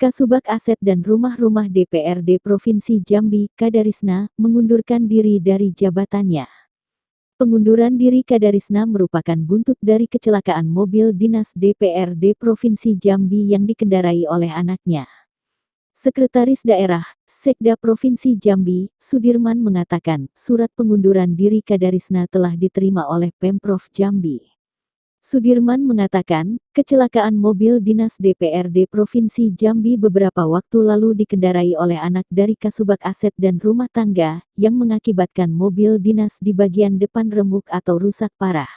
Kasubag Aset dan Rumah-Rumah DPRD Provinsi Jambi, Kadarisna, mengundurkan diri dari jabatannya. Pengunduran diri Kadarisna merupakan buntut dari kecelakaan mobil dinas DPRD Provinsi Jambi yang dikendarai oleh anaknya. Sekretaris Daerah, Sekda Provinsi Jambi, Sudirman mengatakan, surat pengunduran diri Kadarisna telah diterima oleh Pemprov Jambi. Sudirman mengatakan, kecelakaan mobil dinas DPRD Provinsi Jambi beberapa waktu lalu dikendarai oleh anak dari Kasubag Aset dan Rumah Tangga, yang mengakibatkan mobil dinas di bagian depan remuk atau rusak parah.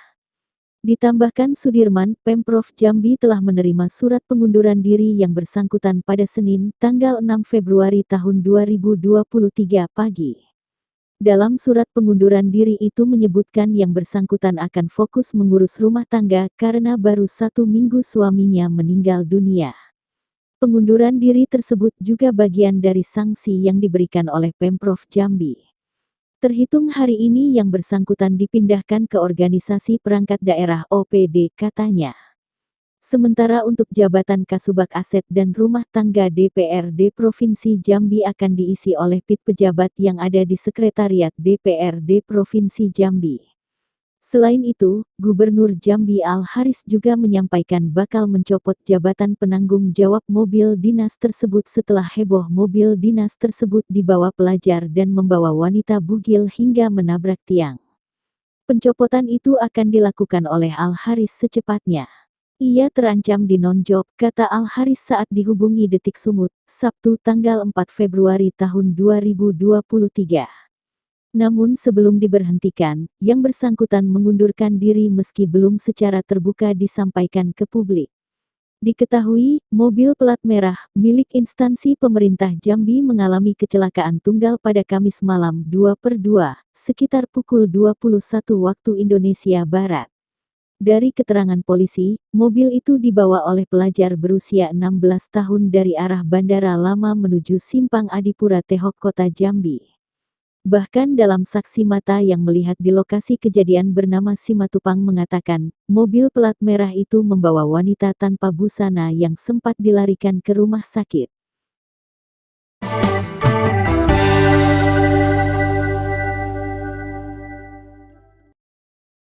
Ditambahkan Sudirman, Pemprov Jambi telah menerima surat pengunduran diri yang bersangkutan pada Senin, tanggal 6 Februari tahun 2023 pagi. Dalam surat pengunduran diri itu menyebutkan yang bersangkutan akan fokus mengurus rumah tangga karena baru 1 minggu suaminya meninggal dunia. Pengunduran diri tersebut juga bagian dari sanksi yang diberikan oleh Pemprov Jambi. Terhitung hari ini yang bersangkutan dipindahkan ke Organisasi Perangkat Daerah OPD, katanya. Sementara untuk jabatan Kasubag Aset dan Rumah Tangga DPRD Provinsi Jambi akan diisi oleh pejabat yang ada di Sekretariat DPRD Provinsi Jambi. Selain itu, Gubernur Jambi Al-Haris juga menyampaikan bakal mencopot jabatan penanggung jawab mobil dinas tersebut setelah heboh mobil dinas tersebut dibawa pelajar dan membawa wanita bugil hingga menabrak tiang. Pencopotan itu akan dilakukan oleh Al-Haris secepatnya. Ia terancam dinonjob, kata Al-Haris saat dihubungi Detik Sumut, Sabtu tanggal 4 Februari tahun 2023. Namun sebelum diberhentikan, yang bersangkutan mengundurkan diri meski belum secara terbuka disampaikan ke publik. Diketahui, mobil plat merah, milik instansi pemerintah Jambi mengalami kecelakaan tunggal pada Kamis malam 2/2, sekitar pukul 21 waktu Indonesia Barat. Dari keterangan polisi, mobil itu dibawa oleh pelajar berusia 16 tahun dari arah Bandara Lama menuju Simpang Adipura Tehok Kota Jambi. Bahkan dalam saksi mata yang melihat di lokasi kejadian bernama Simatupang mengatakan, mobil plat merah itu membawa wanita tanpa busana yang sempat dilarikan ke rumah sakit.